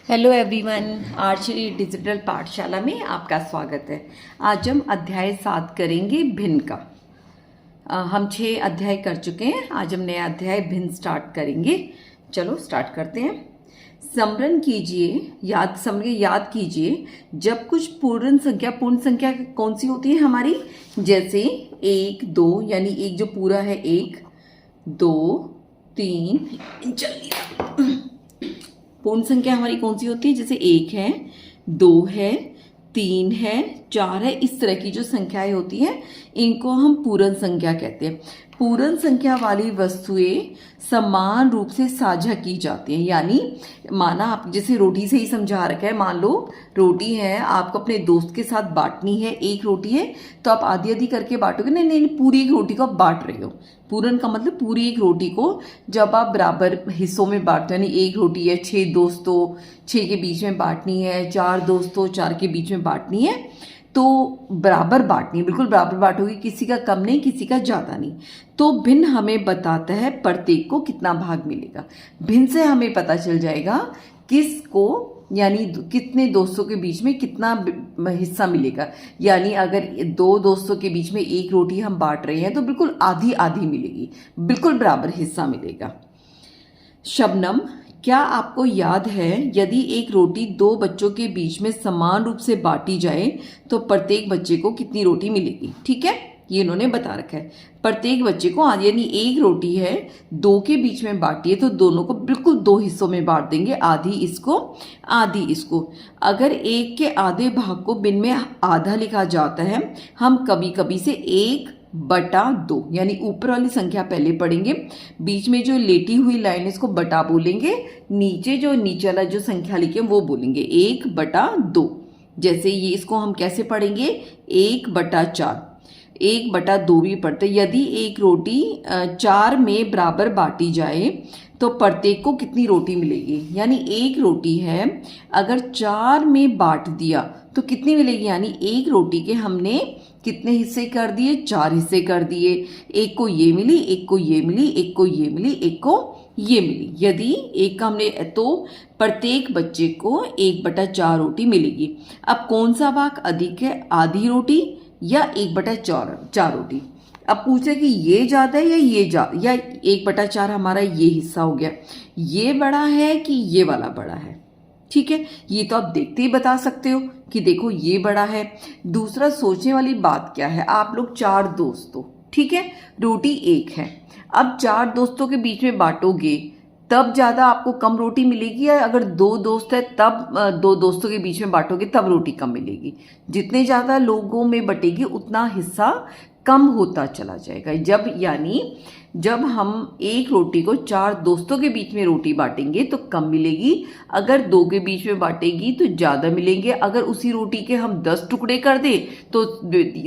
Hello everyone, archery digital पाठशाला में आपका स्वागत है। आज हम अध्याय 7 करेंगे भिन्न का। हम 6 अध्याय कर चुके हैं। आज हम नया अध्याय भिन्न स्टार्ट करेंगे। चलो स्टार्ट करते हैं। स्मरण कीजिए, याद कीजिए, जब कुछ पूर्ण संख्या कौन सी होती है हमारी, जैसे 1, 2, यानी एक जो पूरा है 1, 2, 3, चलिए पूर्ण संख्या हमारी कौन सी होती है, जैसे 1 है, 2 है, 3 है, 4 है। इस तरह की जो संख्याएं होती हैं इनको हम पूर्ण संख्या कहते हैं। पूर्ण संख्या वाली वस्तुएं समान रूप से साझा की जाती हैं। यानी माना आप जैसे रोटी से ही समझा रखा है, मान लो रोटी है, आपको अपने दोस्त के साथ बांटनी है, एक रोटी है तो आप आधी आधी करके बांटोगे। नहीं नहीं, पूरी एक रोटी को आप बांट रहे हो। पूर्ण का मतलब पूरी एक रोटी को जब आप बराबर हिस्सों में बांटते हो, यानी एक रोटी है 6 दोस्तों 6 के बीच में बांटनी है, 4 दोस्तों 4 के बीच में बांटनी है, तो बराबर बांटनी है, बिल्कुल बराबर बांटोगे, किसी का कम नहीं किसी का ज़्यादा नहीं। तो भिन्न हमें बताता है प्रत्येक को कितना भाग मिलेगा। भिन्न से हमें पता चल जाएगा किसको, यानी कितने दोस्तों के बीच में कितना हिस्सा मिलेगा। यानी अगर 2 दोस्तों के बीच में एक रोटी हम बांट रहे हैं तो बिल्कुल आधी आधी मिलेगी, बिल्कुल बराबर हिस्सा मिलेगा। शबनम, क्या आपको याद है यदि एक रोटी 2 बच्चों के बीच में समान रूप से बांटी जाए तो प्रत्येक बच्चे को कितनी रोटी मिलेगी? ठीक है, ये इन्होंने बता रखा है। प्रत्येक बच्चे को यानी एक रोटी है 2 के बीच में बांटी है तो दोनों को बिल्कुल 2 हिस्सों में बांट देंगे, आधी इसको आधी इसको। अगर एक के आधे भाग को भिन्न में आधा लिखा जाता है, हम कभी कभी से 1/2, यानी ऊपर वाली संख्या पहले पढ़ेंगे, बीच में जो लेटी हुई लाइन इसको बटा बोलेंगे, नीचे वाला जो संख्या लिखे वो बोलेंगे 1/2। जैसे ये इसको हम कैसे पढ़ेंगे, 1/4, 1/2 भी पढ़ते। यदि एक रोटी 4 में बराबर बांटी जाए तो प्रत्येक को कितनी रोटी मिलेगी? यानी एक रोटी है अगर 4 में बांट दिया तो कितनी मिलेगी? यानी एक रोटी के हमने कितने हिस्से कर दिए? 4 हिस्से कर दिए। एक को ये मिली, एक को ये मिली, एक को ये मिली, एक को ये मिली। यदि एक का हमने तो प्रत्येक बच्चे को 1/4 रोटी मिलेगी। अब कौन सा भाग अधिक है, आधी रोटी या 1/4 रोटी? अब पूछे कि ये ज्यादा है या 1/4 हमारा ये हिस्सा हो गया, ये बड़ा है कि ये वाला बड़ा है? ठीक है, ये तो आप देखते ही बता सकते हो कि देखो ये बड़ा है। दूसरा सोचने वाली बात क्या है, आप लोग 4 दोस्त हो, ठीक है, रोटी 1 है। अब 4 दोस्तों के बीच में बांटोगे तब ज्यादा आपको कम रोटी मिलेगी, या अगर 2 दोस्त है तब 2 दोस्तों के बीच में बांटोगे तब रोटी कम मिलेगी? जितने ज्यादा लोगों में बटेगी उतना हिस्सा कम होता चला जाएगा। जब हम एक रोटी को 4 दोस्तों के बीच में रोटी बांटेंगे तो कम मिलेगी, अगर 2 के बीच में बांटेगी तो ज्यादा मिलेंगे। अगर उसी रोटी के हम 10 टुकड़े कर दें तो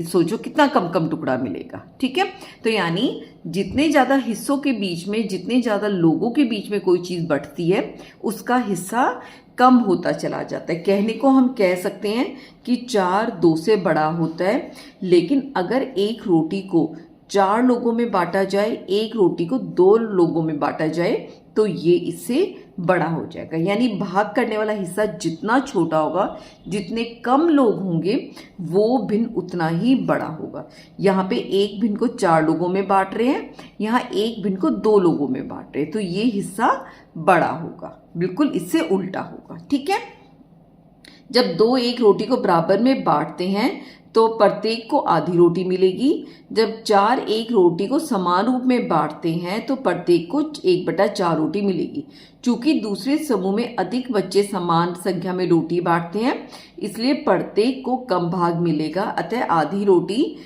सोचो कितना कम कम टुकड़ा मिलेगा। ठीक है, तो यानी जितने ज्यादा हिस्सों के बीच में, जितने ज्यादा लोगों के बीच में कोई चीज बंटती है उसका हिस्सा कम होता चला जाता है। कहने को हम कह सकते हैं कि 4 2 से बड़ा होता है, लेकिन अगर एक रोटी को 4 लोगों में बांटा जाए, एक रोटी को 2 लोगों में बांटा जाए तो ये इससे बड़ा हो जाएगा। यानी भाग करने वाला हिस्सा जितना छोटा होगा, जितने कम लोग होंगे वो भिन्न उतना ही बड़ा होगा। यहाँ पे एक भिन्न को 4 लोगों में बांट रहे हैं, यहाँ एक भिन्न को 2 लोगों में बांट रहे हैं, तो ये हिस्सा बड़ा होगा, बिल्कुल इससे उल्टा होगा। ठीक है, जब 2 एक रोटी को बराबर में बांटते हैं तो प्रत्येक को आधी रोटी मिलेगी। जब 4 एक रोटी को समान रूप में बांटते हैं तो प्रत्येक को 1/4 रोटी मिलेगी। चूंकि दूसरे समूह में अधिक बच्चे समान संख्या में रोटी बांटते हैं इसलिए प्रत्येक को कम भाग मिलेगा, अतः आधी रोटी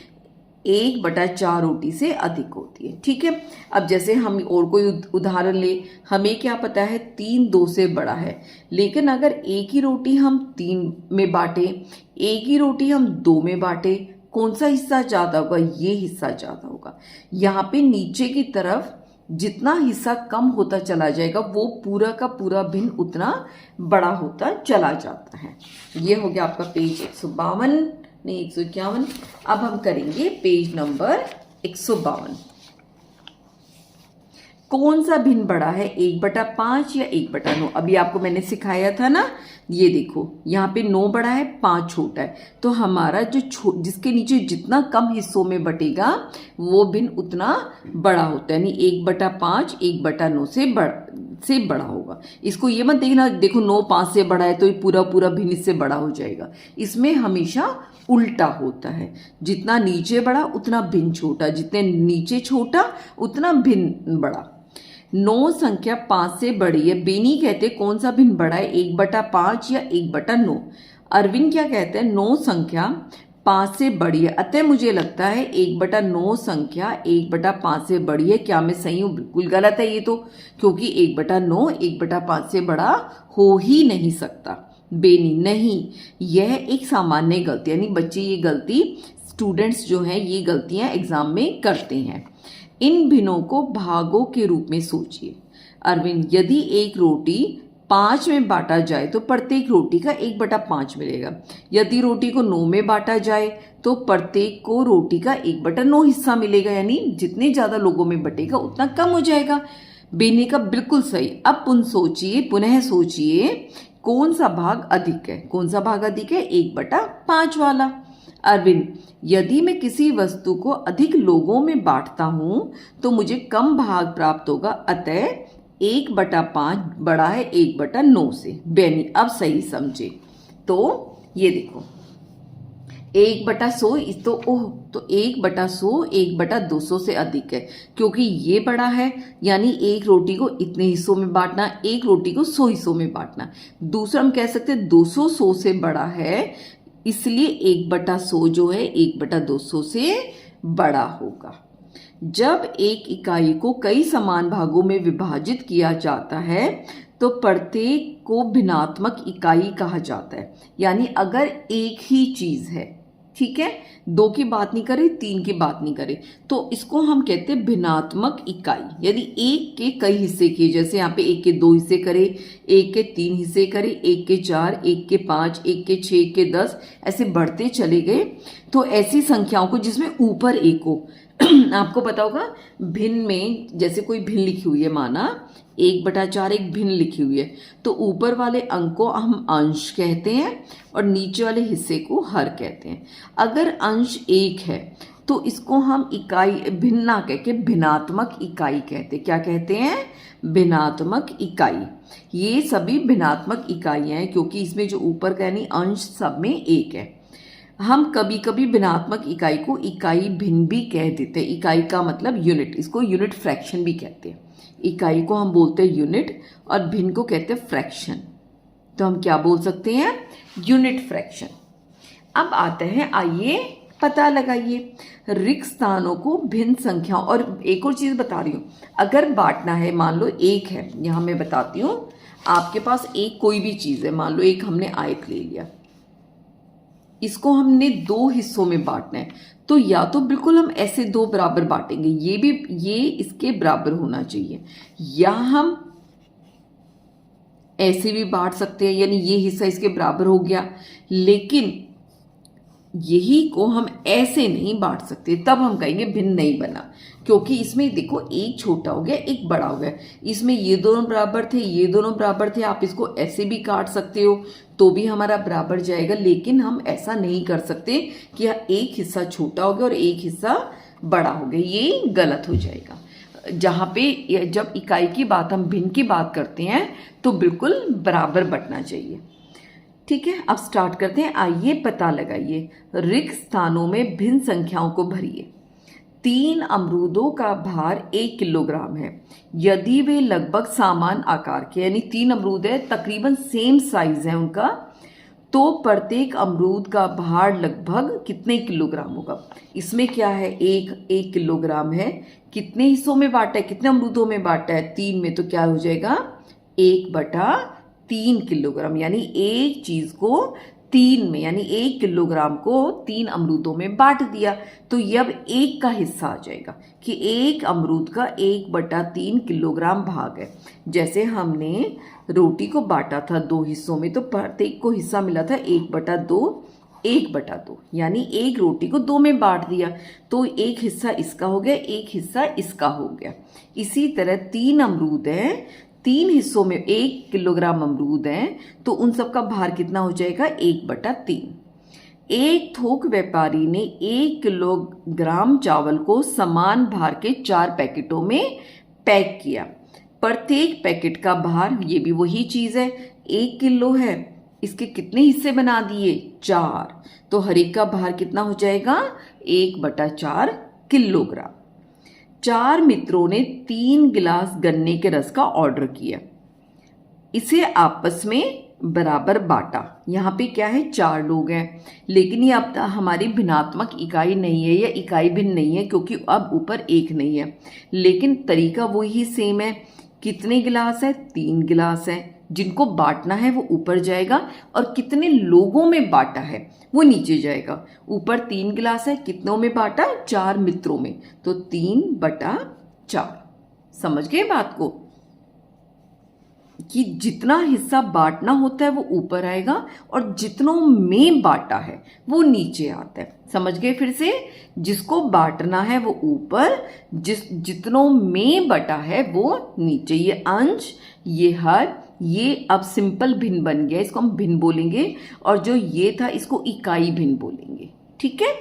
1/4 रोटी से अधिक होती है। ठीक है, अब जैसे हम और कोई उदाहरण ले, हमें क्या पता है 3 2 से बड़ा है, लेकिन अगर एक ही रोटी हम 3 में बांटे, एक ही रोटी हम 2 में बांटे, कौन सा हिस्सा ज्यादा होगा? ये हिस्सा ज्यादा होगा। यहाँ पे नीचे की तरफ जितना हिस्सा कम होता चला जाएगा वो पूरा का पूरा भिन्न उतना बड़ा होता चला जाता है। ये हो गया आपका पेज 152 नहीं 151। अब हम करेंगे पेज नंबर 152। कौन सा भिन्न बड़ा है, 1/5 या 1/9? अभी आपको मैंने सिखाया था ना, ये देखो यहाँ पे 9 बड़ा है, 5 छोटा है, तो हमारा जो जिसके नीचे जितना कम हिस्सों में बटेगा वो भिन्न उतना बड़ा होता है, यानी 1/5 1/9 से बड़ा होगा। इसको ये मत देखना, देखो 9 5 से बड़ा है तो ये पूरा पूरा भिन्न इससे बड़ा हो जाएगा। इसमें हमेशा उल्टा होता है, जितना नीचे बड़ा उतना भिन्न छोटा, जितने नीचे छोटा उतना भिन्न बड़ा। 9 संख्या 5 से बड़ी है। बेनी कहते कौन सा भिन्न बड़ा है, 1/5 या 1/9? अरविंद क्या कहते हैं, 9 संख्या 5 से बड़ी है। अतः मुझे लगता है 1/9 संख्या 1/5 से बड़ी है। क्या मैं सही हूं? बिल्कुल गलत है ये तो, क्योंकि 1/9 1/5 से बड़ा हो ही नहीं सकता। बेनी नहीं, यह एक सामान्य गलती, यानी बच्चे ये गलती, स्टूडेंट्स जो हैं ये गलतियां एग्जाम में करते हैं। इन भिन्नों को भागों के रूप में सोचिए। अरविंद, यदि एक रोटी 5 में बांटा जाए तो प्रत्येक रोटी का 1/5 मिलेगा। यदि रोटी को 9 में बांटा जाए तो प्रत्येक को रोटी का 1/9 हिस्सा मिलेगा, यानी जितने ज्यादा लोगों में बटेगा उतना कम हो जाएगा। बेनी का बिल्कुल सही। अब पुनः सोचिए कौन सा भाग अधिक है? कौन सा भाग अधिक है? 1/5 वाला। अरविंद, यदि मैं किसी वस्तु को अधिक लोगों में बांटता हूं तो मुझे कम भाग प्राप्त होगा, अतः 1/5 बड़ा है 1/9 से। बेनी, अब सही समझे। तो ये देखो 1/100 तो 1/100 1/200 से अधिक है, क्योंकि ये बड़ा है, यानी एक रोटी को इतने हिस्सों में बांटना, एक रोटी को 100 हिस्सों में बांटना। दूसरा हम कह सकते हैं 200 100 से बड़ा है, इसलिए 1/100 जो है 1/200 से बड़ा होगा। जब एक इकाई को कई समान भागों में विभाजित किया जाता है तो प्रत्येक को भिन्नात्मक इकाई कहा जाता है। यानी अगर एक ही चीज है, ठीक है, 2 की बात नहीं करें, 3 की बात नहीं करें, तो इसको हम कहते हैं भिन्नात्मक इकाई। यदि एक के कई हिस्से किए, जैसे यहाँ पे 1 के 2 हिस्से करे, 1 के 3 हिस्से करे, 1 के 4, 1 के 5, 1 के 6, 1 के 10, ऐसे बढ़ते चले गए, तो ऐसी संख्याओं को जिसमें ऊपर 1 हो आपको पता होगा भिन्न में, जैसे कोई भिन्न लिखी हुई है, माना 1/4 एक भिन्न लिखी हुई है, तो ऊपर वाले अंक को हम अंश कहते हैं और नीचे वाले हिस्से को हर कहते हैं। अगर अंश 1 है तो इसको हम इकाई भिन्न ना कह के भिन्नात्मक इकाई कहते हैं। क्या कहते हैं? भिन्नात्मक इकाई। ये सभी भिन्नात्मक इकाइयां हैं, क्योंकि इसमें जो ऊपर का यानी अंश सब में 1 है। हम कभी कभी भिन्नात्मक इकाई को इकाई भिन्न भी कह देते हैं। इकाई का मतलब यूनिट, इसको यूनिट फ्रैक्शन भी कहते हैं। इकाई को हम बोलते हैं यूनिट और भिन्न को कहते हैं फ्रैक्शन। तो हम क्या बोल सकते हैं? Unit fraction. अब आते हैं, आइए पता लगाइए रिक्त स्थानों को भिन्न संख्याओं। और एक और चीज बता रही हूं, अगर बांटना है, मान लो 1 है, यहां मैं बताती हूं, आपके पास एक कोई भी चीज है, मान लो एक हमने आयत ले लिया, इसको हमने 2 हिस्सों में बांटना है, तो या तो बिल्कुल हम ऐसे 2 बराबर बांटेंगे, ये इसके बराबर होना चाहिए, या हम ऐसे भी बांट सकते हैं, यानी ये हिस्सा इसके बराबर हो गया, लेकिन यही को हम ऐसे नहीं बांट सकते, तब हम कहेंगे भिन्न नहीं बना, क्योंकि इसमें देखो एक छोटा हो गया एक बड़ा हो गया, इसमें ये दोनों बराबर थे, ये दोनों बराबर थे, आप इसको ऐसे भी काट सकते हो तो भी हमारा बराबर जाएगा, लेकिन हम ऐसा नहीं कर सकते कि एक हिस्सा छोटा हो गया और एक हिस्सा बड़ा हो गया, ये गलत हो जाएगा। जहां पे जब इकाई की बात, हम भिन्न की बात करते हैं तो बिल्कुल बराबर बंटना चाहिए। ठीक है, अब स्टार्ट करते हैं। आइए पता लगाइए, रिक्त स्थानों में भिन्न संख्याओं को भरिए। 3 अमरूदों का भार 1 किलोग्राम है। यदि वे लगभग समान आकार के, यानी 3 अमरूद है, तकरीबन सेम साइज है उनका, तो प्रत्येक अमरूद का भार लगभग कितने किलोग्राम होगा? इसमें क्या है, 1 किलोग्राम है, कितने हिस्सों में बांटा है, कितने अमरूदों में बांटा है? 3 में, तो क्या हो जाएगा 1/3 किलोग्राम, यानी एक चीज को 3 में, यानी 1 किलोग्राम को 3 अमरूदों में बांट दिया, तो ये अब 1 का हिस्सा आ जाएगा कि 1 अमरूद का 1/3 किलोग्राम भाग है। जैसे हमने रोटी को बांटा था 2 हिस्सों में, तो प्रत्येक को हिस्सा मिला था 1/2 1/2, यानी एक रोटी को 2 में बांट दिया, तो एक हिस्सा इसका हो गया, एक हिस्सा इसका हो गया। इसी तरह 3 अमरूद हैं, 3 हिस्सों में 1 किलोग्राम अमरूद हैं, तो उन सब का भार कितना हो जाएगा? 1/3। एक थोक व्यापारी ने 1 किलोग्राम चावल को समान भार के 4 पैकेटों में पैक किया। प्रत्येक पैकेट का भार, ये भी वही चीज है, 1 किलो है, इसके कितने हिस्से बना दिए? 4, तो हर एक का भार कितना हो जाएगा? 1/4 किलोग्राम। 4 मित्रों ने 3 गिलास गन्ने के रस का ऑर्डर किया, इसे आपस में बराबर बांटा। यहाँ पे क्या है? 4 लोग हैं, लेकिन ये अब हमारी भिन्नात्मक इकाई नहीं है या इकाई भिन्न नहीं है, क्योंकि अब ऊपर 1 नहीं है, लेकिन तरीका वही सेम है। कितने गिलास है? 3 गिलास है। जिनको बांटना है वो ऊपर जाएगा, और कितने लोगों में बांटा है वो नीचे जाएगा। ऊपर 3 गिलास है, कितनों में बांटा? 4 मित्रों में, तो 3/4। समझ गए बात को, कि जितना हिस्सा बांटना होता है वो ऊपर आएगा, और जितनों में बांटा है वो नीचे आता है। समझ गए? फिर से, जिसको बांटना है वो ऊपर, जितनों में बटा है वो नीचे। ये अंश, ये हर, ये अब सिंपल भिन्न बन गया, इसको हम भिन्न बोलेंगे, और जो ये था इसको इकाई भिन्न बोलेंगे। ठीक है,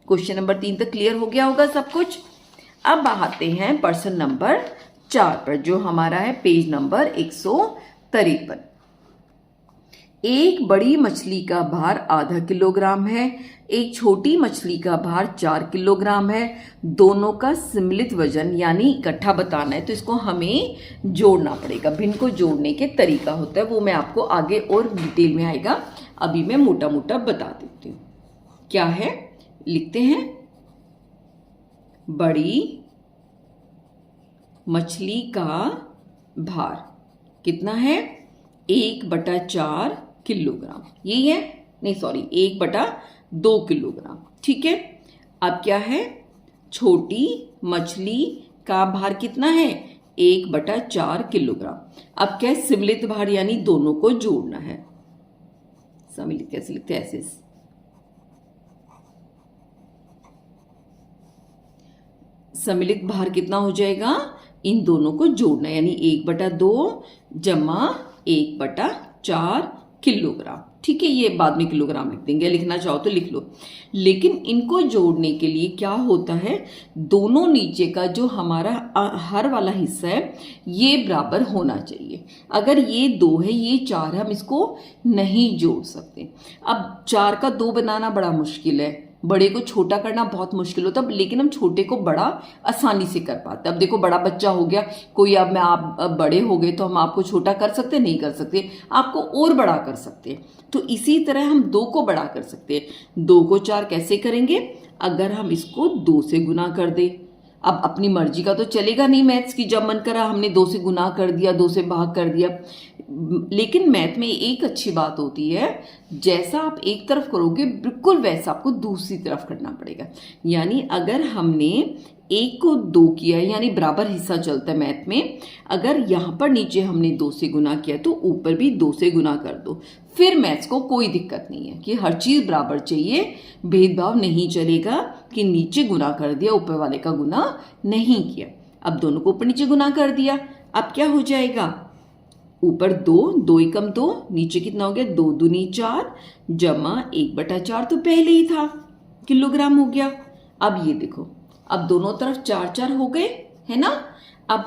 क्वेश्चन नंबर 3 तक क्लियर हो गया होगा सब कुछ। अब आते हैं प्रश्न नंबर 4 पर, जो हमारा है पेज नंबर 153। एक बड़ी मछली का भार आधा किलोग्राम है, एक छोटी मछली का भार 4 किलोग्राम है। दोनों का सम्मिलित वजन यानी इकट्ठा बताना है, तो इसको हमें जोड़ना पड़ेगा। भिन्न को जोड़ने के तरीका होता है, वो मैं आपको आगे और डिटेल में आएगा, अभी मैं मोटा मोटा बता देती हूँ। क्या है? लिखते हैं, बड़ी मछली का भार कितना है? 1/4 किलोग्राम। यही है? नहीं सॉरी, 1/2 किलोग्राम। ठीक है, अब क्या है? छोटी मछली का भार कितना है? 1/4 किलोग्राम। अब क्या है? सम्मिलित भार, यानी दोनों को जोड़ना है। सम्मिलित कैसे लिखते हैं? ऐसे, सम्मिलित भार कितना हो जाएगा? इन दोनों को जोड़ना, यानी 1/2 जमा 1/4 किलोग्राम। ठीक है, ये बाद में किलोग्राम लिख देंगे, लिखना चाहो तो लिख लो। लेकिन इनको जोड़ने के लिए क्या होता है? दोनों नीचे का जो हमारा हर वाला हिस्सा है ये बराबर होना चाहिए। अगर ये 2 है, ये 4 है, हम इसको नहीं जोड़ सकते। अब 4 का 2 बनाना बड़ा मुश्किल है, बड़े को छोटा करना बहुत मुश्किल होता, लेकिन हम छोटे को बड़ा आसानी से कर पाते। अब देखो, बड़ा बच्चा हो गया कोई, अब आप बड़े हो गए, तो हम आपको छोटा कर सकते? नहीं कर सकते, आपको और बड़ा कर सकते। तो इसी तरह हम 2 को बड़ा कर सकते हैं। 2 को 4 कैसे करेंगे? अगर हम इसको 2 से गुना कर दें। अब अपनी मर्जी का तो चलेगा नहीं मैथ्स की, जब मन करा हमने 2 से गुना कर दिया, 2 से भाग कर दिया। लेकिन मैथ में एक अच्छी बात होती है, जैसा आप एक तरफ करोगे बिल्कुल वैसा आपको दूसरी तरफ करना पड़ेगा। यानी अगर हमने 1 को 2 किया, यानी बराबर हिस्सा चलता है मैथ में, अगर यहाँ पर नीचे हमने 2 से गुना किया तो ऊपर भी 2 से गुना कर दो, फिर मैथ्स को कोई दिक्कत नहीं है कि हर चीज बराबर चाहिए, भेदभाव नहीं चलेगा कि नीचे गुना कर दिया ऊपर वाले का गुना नहीं किया। अब दोनों को ऊपर नीचे गुना कर दिया, अब क्या हो जाएगा? ऊपर 2, 2 एकम 2, नीचे कितना हो गया? 2 दूनी 4 जमा 1/4, तो पहले ही था, किलोग्राम हो गया। अब ये देखो, अब दोनों तरफ 4-4 हो गए, है ना? अब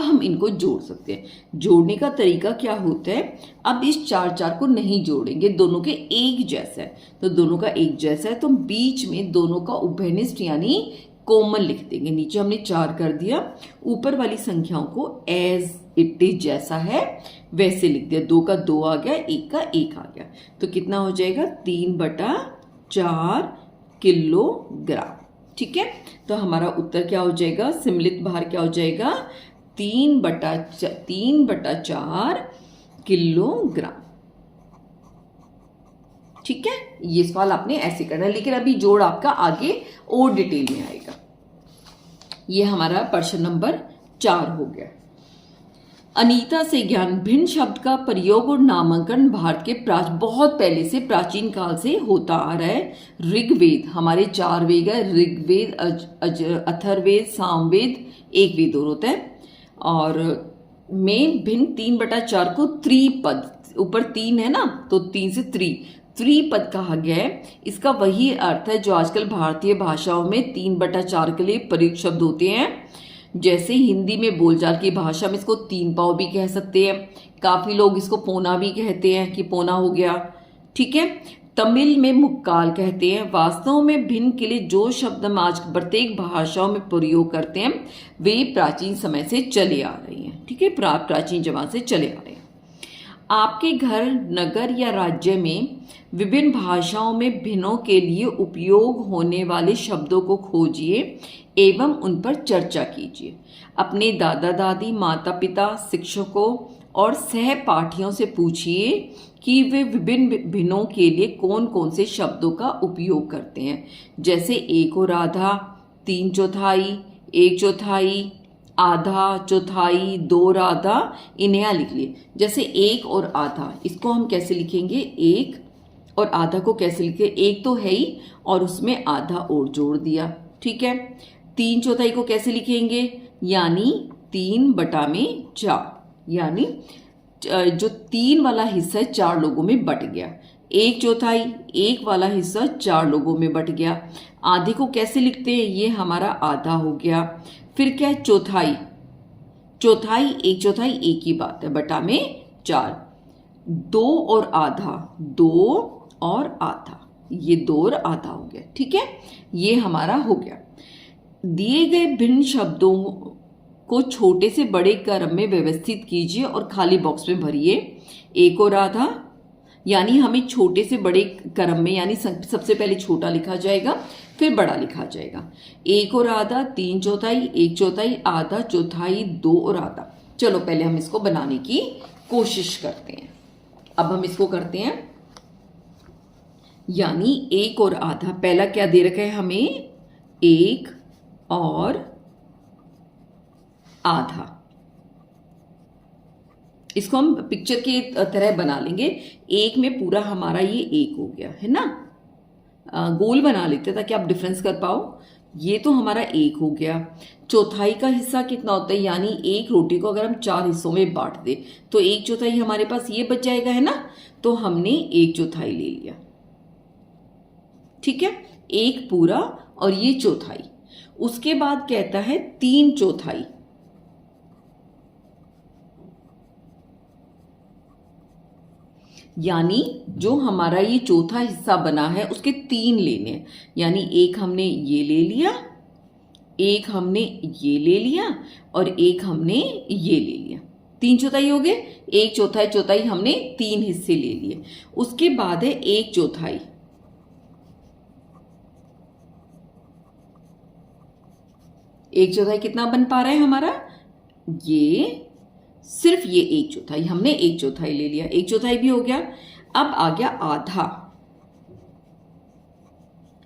हम इनको जोड़ सकते हैं। जोड़ने का तरीका क्या होता है? अब इस 4-4 को नहीं जोड़ेंगे, दोनों के एक जैसा है, तो दोनों का एक जैसा है, तो बीच में दोनों का उभयनिष्ठ यानी कॉमन लिख देंगे। नीचे हमने 4 कर दिया, ऊपर वाली संख्याओं को एज इट इज जैसा है वैसे लिख दिया। 2 का 2 आ गया, 1 का 1 आ गया, तो कितना हो जाएगा? 3/4 किलोग्राम। ठीक है, तो हमारा उत्तर क्या हो जाएगा? सम्मिलित भार क्या हो जाएगा? 3/4 किलोग्राम। ठीक है, ये सवाल आपने ऐसे करना है, लेकिन अभी जोड़ आपका आगे और डिटेल में आएगा। ये हमारा प्रश्न नंबर 4 हो गया। अनीता से ज्ञान। भिन्न शब्द का प्रयोग और नामांकन भारत के बहुत पहले से, प्राचीन काल से होता आ रहा है। ऋग्वेद, हमारे 4 वेद है, ऋग्वेद, अथर्ववेद, सामवेद, एक वेद और होता है। और में भिन्न 3/4 को त्रिपद, ऊपर 3 है ना, तो 3 से त्रिपद कहा गया है। इसका वही अर्थ है जो आजकल भारतीय भाषाओं में 3/4 के लिए प्रयुक्त शब्द होते हैं। जैसे हिंदी में बोलचाल की भाषा में इसको 3 पाव भी कह सकते हैं, काफी लोग इसको पौना भी कहते हैं कि पौना हो गया, ठीक है। तमिल में मुक्काल कहते हैं। वास्तव में भिन्न के लिए जो शब्द हम आज प्रत्येक भाषाओं में प्रयोग करते हैं वे प्राचीन समय से चले आ रहे हैं, ठीक है, प्राचीन जमाने से चले आ रहे हैं। आपके घर, नगर या राज्य में विभिन्न भाषाओं में भिन्नों के लिए उपयोग होने वाले शब्दों को खोजिए एवं उन पर चर्चा कीजिए। अपने दादा दादी, माता पिता, शिक्षकों और सहपाठियों से पूछिए कि वे विभिन्न भिन्नों के लिए कौन कौन से शब्दों का उपयोग करते हैं। जैसे 1 और आधा, 3/4, 1/4, आधा, चौथाई, 2 और आधा, इन्हें यहाँ लिख लिए। जैसे 1 और आधा, इसको हम कैसे लिखेंगे? 1 और आधा को कैसे लिखे? 1 तो है ही और उसमें आधा और जोड़ दिया, ठीक है। 3/4 को कैसे लिखेंगे? यानी 3/4, यानी जो 3 वाला हिस्सा 4 लोगों में बट गया। 1/4, 1 वाला हिस्सा 4 लोगों में बट गया। आधे को कैसे लिखते हैं? ये हमारा आधा हो गया। फिर क्या है? चौथाई, 1/4 एक ही बात है, बटा में 4। 2 और आधा, 2 और आधा, ये 2 और आधा हो गया, ठीक है, ये हमारा हो गया। दिए गए भिन्न शब्दों को छोटे से बड़े क्रम में व्यवस्थित कीजिए और खाली बॉक्स में भरिए। 1 और आधा, यानी हमें छोटे से बड़े क्रम में, यानी सबसे पहले छोटा लिखा जाएगा फिर बड़ा लिखा जाएगा। 1 और आधा, 3/4, 1/4, आधा, चौथाई, 2 और आधा। चलो पहले हम इसको बनाने की कोशिश करते हैं। अब हम इसको करते हैं, यानी 1 और आधा। पहला क्या दे रखा है हमें? 1 और आधा। इसको हम पिक्चर के तरह बना लेंगे। 1 में पूरा हमारा ये 1 हो गया है ना, गोल बना लेते ताकि आप डिफरेंस कर पाओ। ये तो हमारा 1 हो गया। चौथाई का हिस्सा कितना होता है? यानी 1 रोटी को अगर हम 4 हिस्सों में बांट दे तो 1/4 हमारे पास ये बच जाएगा, है ना, तो हमने 1/4 ले लिया, ठीक है, 1 पूरा और ये चौथाई। उसके बाद कहता है 3/4, यानी जो हमारा ये चौथा हिस्सा बना है उसके 3 लेने हैं। यानी 1 हमने ये ले लिया, 1 हमने ये ले लिया और 1 हमने ये ले लिया। 3/4 हो गए। 1/4 हमने 3 हिस्से ले लिए। उसके बाद है 1/4, कितना बन पा रहा है हमारा? ये सिर्फ ये 1/4 हमने 1/4 ले लिया, 1/4 भी हो गया। अब आ गया आधा।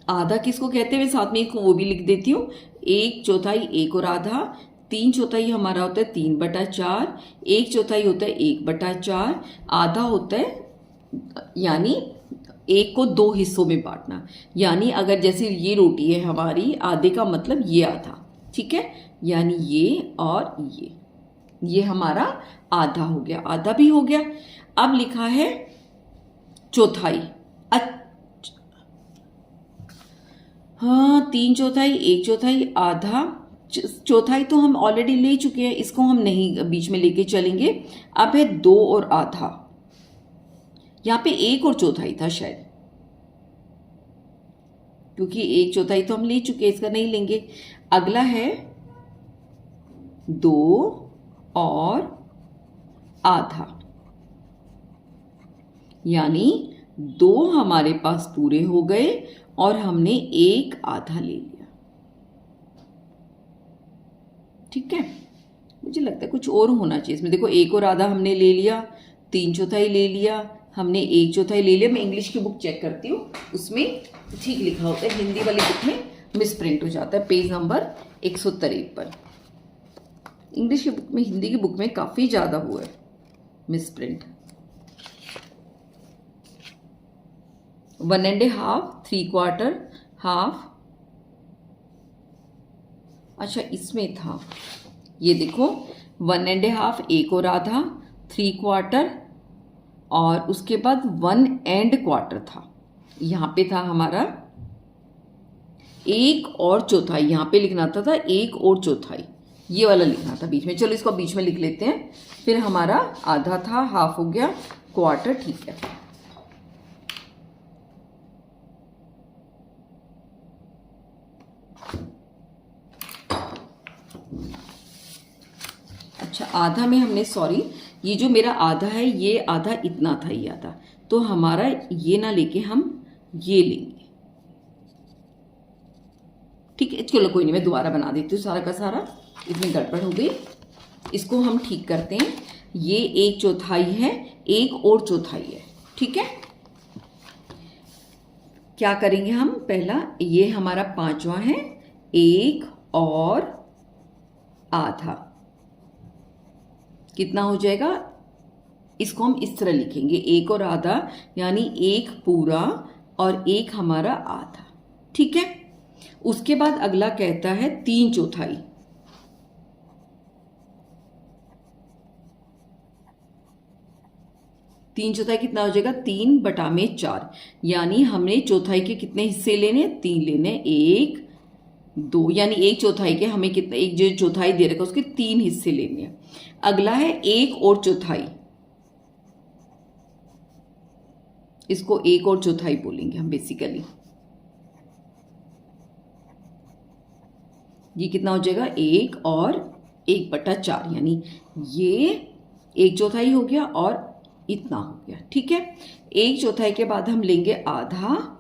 आधा किसको कहते हैं? साथ में इसको वो भी लिख देती हूँ। 1/4, 1 और आधा। 3/4 हमारा होता है 3/4, 1/4 होता है 1/4, आधा होता है यानी 1 को 2 हिस्सों में बांटना। यानी अगर जैसे ये रोटी है हमारी, आधे का मतलब ये आधा, ठीक है, यानी ये और ये हमारा आधा हो गया, आधा भी हो गया। अब लिखा है चौथाई। हाँ, 3/4, 1/4, आधा, चौथाई तो हम ऑलरेडी ले चुके हैं, इसको हम नहीं बीच में लेके चलेंगे। अब है 2 और आधा। यहाँ पे 1 और चौथाई था शायद, क्योंकि 1/4 तो हम ले चुके हैं, इसका नहीं लेंगे। अगला है 2 और आधा, यानी 2 हमारे पास पूरे हो गए और हमने 1 आधा ले लिया, ठीक है। मुझे लगता है कुछ और होना चाहिए इसमें। देखो 1 और आधा हमने ले लिया, 3/4 ले लिया, हमने 1/4 ले लिया। मैं इंग्लिश की बुक चेक करती हूँ, उसमें ठीक लिखा होता है, हिंदी वाली बुक में मिस प्रिंट हो जाता है। Page number 153। इंग्लिश की बुक में, हिंदी की बुक में काफ़ी ज़्यादा हुआ है मिस प्रिंट। 1.5, 3/4, हाफ। अच्छा इसमें था, ये देखो 1.5 एक और आधा, 3/4 और उसके बाद 1.25 था। यहाँ पे था हमारा 1/4, यहाँ पे लिखना था 1/4, ये वाला लिखना था बीच में। चलो इसको बीच में लिख लेते हैं। फिर हमारा आधा था, हाफ हो गया, क्वार्टर, ठीक है। अच्छा आधा में हमने, सॉरी, ये जो मेरा आधा है ये आधा इतना था, ये आधा, तो हमारा ये ना लेके हम ये लेंगे, ठीक है। चलो कोई नहीं, मैं दोबारा बना देती हूँ सारा का सारा, इसमें गड़बड़ हो गई। इसको हम ठीक करते हैं। ये 1/4 है, 1/4 है, ठीक है। क्या करेंगे हम, पहला ये हमारा 5वां है, 1/8, कितना हो जाएगा, इसको हम इस तरह लिखेंगे 1/8 यानी 1 पूरा और 1 हमारा आधा, ठीक है। उसके बाद अगला कहता है 3/4, 3/4 कितना हो जाएगा, 3/4, यानी हमने चौथाई के कितने हिस्से लेने, 3 लेने, 1 2, यानी 1/4 के हमें कितना, एक जो चौथाई दे रखा उसके 3 हिस्से लेने हैं। अगला है 1/4, इसको 1/4 बोलेंगे हम बेसिकली। ये कितना हो जाएगा, 1 और 1/4, यानी ये 1/4 हो गया और इतना हो गया, ठीक है। 1/4 के बाद हम लेंगे आधा,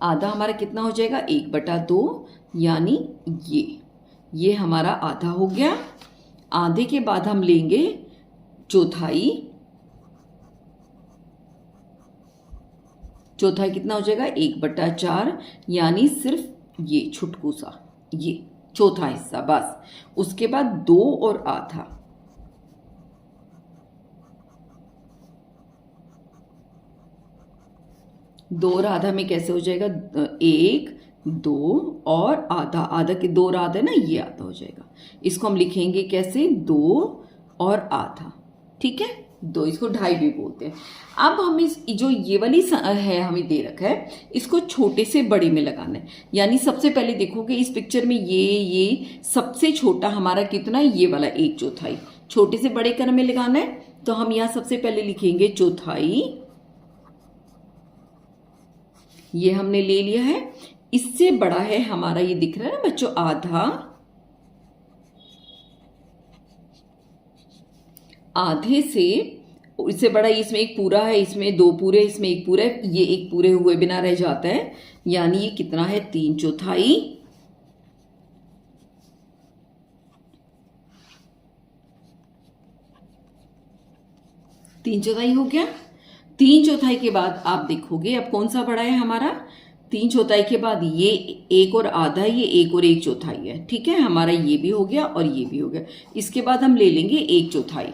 आधा हमारा कितना हो जाएगा, 1/2, यानी ये हमारा आधा हो गया। आधे के बाद हम लेंगे चौथाई, चौथाई कितना हो जाएगा, 1/4, यानी सिर्फ ये छुटकू सा, ये चौथा हिस्सा बस। उसके बाद 2 और आधा, दो और आधा में कैसे हो जाएगा, 1 2 और आधा, आधा के 2 और आधा है ना, ये आधा हो जाएगा। इसको हम लिखेंगे कैसे, 2 और आधा, ठीक है। 2, इसको 2.5 भी बोलते हैं। अब हम इस जो ये वाली है हमें दे रखा है, इसको छोटे से बड़े में लगाना है। यानी सबसे पहले देखोगे इस पिक्चर में ये सबसे छोटा हमारा कितना है, ये वाला 1/4, छोटे से बड़े क्रम में लगाना है। तो हम यहाँ सबसे पहले लिखेंगे चौथाई, ये हमने ले लिया है। इससे बड़ा है हमारा, ये दिख रहा है ना बच्चों, आधा, आधे से इससे बड़ा, इसमें 1 पूरा है, इसमें 2 पूरे, इसमें 1 पूरा है, ये 1 पूरे हुए बिना रह जाता है, यानी ये कितना है, 3/4, तीन चौथाई हो गया। 3/4 के बाद आप देखोगे अब कौन सा बड़ा है हमारा, 3/4 के बाद ये 1 और आधा, ये 1 और 1/4 है, ठीक है। हमारा ये भी हो गया और ये भी हो गया। इसके बाद हम ले लेंगे 1/4,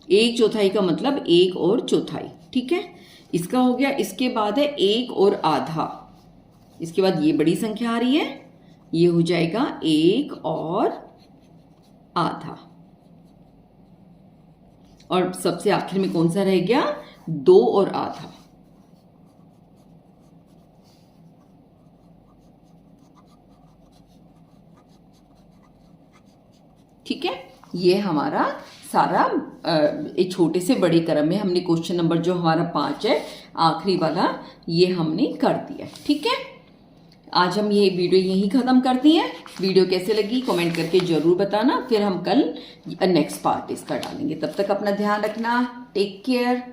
1/4 का मतलब 1 और चौथाई, ठीक है। इसका हो गया। इसके बाद है 1 और आधा, इसके बाद ये बड़ी संख्या आ रही है, ये हो जाएगा 1 और आधा, और सबसे आखिर में कौन सा रह गया, 2 और आधा, ठीक है। ये हमारा सारा एक छोटे से बड़े क्रम में हमने क्वेश्चन नंबर जो हमारा 5 है, आखिरी वाला, ये हमने कर दिया, ठीक है। आज हम ये वीडियो यहीं ख़त्म करते हैं। वीडियो कैसे लगी कमेंट करके ज़रूर बताना, फिर हम कल नेक्स्ट पार्ट इसका डालेंगे। तब तक अपना ध्यान रखना, टेक केयर।